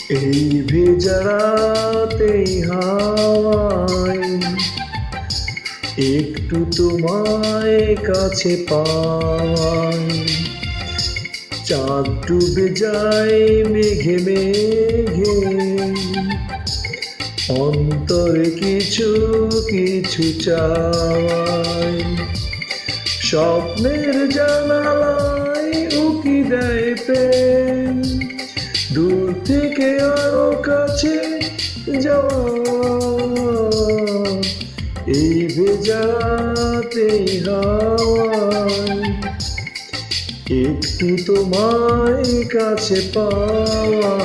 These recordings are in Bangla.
এই ভেজা রাতেই হাওয়ায় একটু তোমায় কাছে পাই। চাঁদ ডুবে যায় মেঘে মেঘে, অন্তরে কিছু কিছু চাই। স্বপ্নের জানালায় উকি দেয় প্রেম, দূর থেকে আরো কাছে যাওয়া। এই ভেজাতে হাওয়ায় একটু তোমায় কাছে পাওয়া।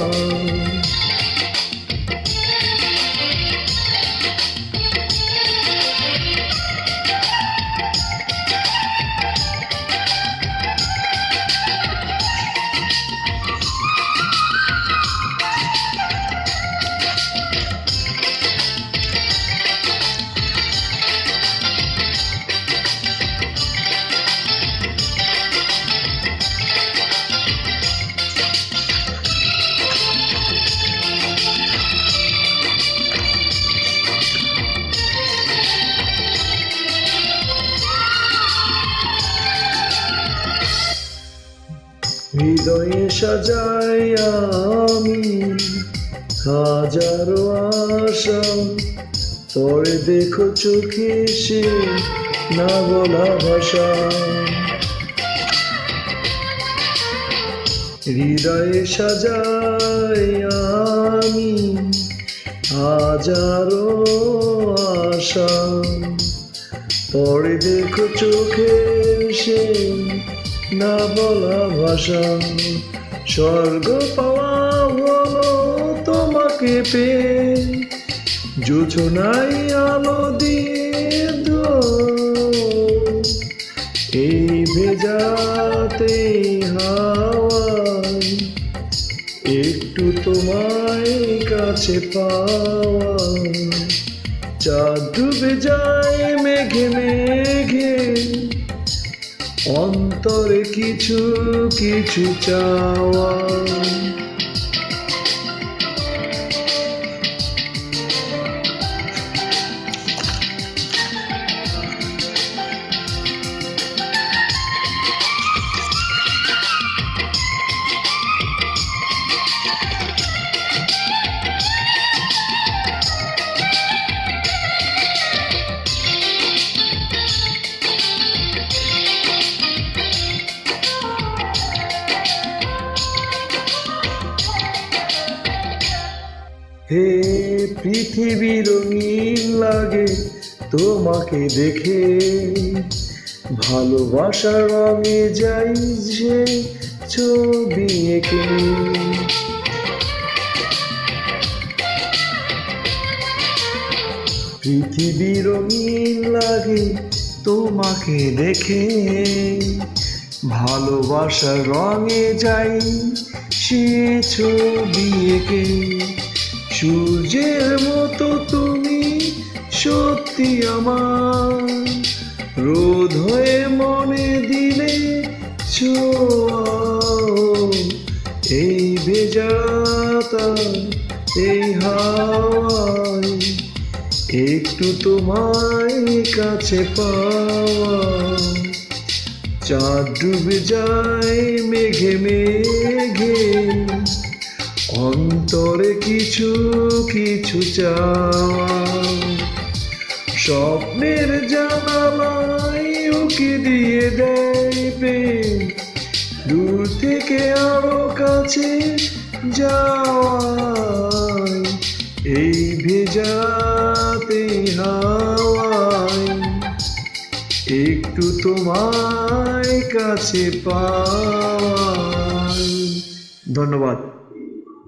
হৃদয়ে সাজাই আমি হাজারো আশা, পরে দেখো চোখে সে না বলা ভাষা। হৃদয়ে সাজাই আমি হাজারো আশা, পরে দেখো চোখে সে না বলা ভাষা। স্বর্গ পাওয়া হলো তোমাকে পেয়ে, যোজনাই আলো দিয়ে দো। এই ভেজাতে হাওয়ায় একটু তোমায় কাছে পাওয়া। চাঁদ ডুবে যায় মেঘে মেঘে, অন্তরে কিছু কিছু চাওয়া। হে পৃথিবী রঙিন লাগে তোমাকে দেখে, ভালোবাসার রঙে যাই যে ছবি এঁকে। পৃথিবী রঙিন লাগে তোমাকে দেখে, ভালোবাসার রঙে যাই সে ছবি এঁকে। সূর্যের মতো তুমি সত্যি আমার, রোদ হয়ে মনে দিলে ছোঁয়া। এই ভেজাতা এই হাওয়ায় একটু তোমায় কাছে পাওয়া। চাঁদ ডুবে যায় মেঘে মেঘে, অন্তরে কিছু কিছু চাওয়া। স্বপ্নের জানালায় উকি দিয়ে দেয় প্রেম, দূর থেকে আরো কাছে যাওয়া। এই ভেজাতে হাওয়ায় একটু তোমায় কাছে পাওয়া। ধন্যবাদ।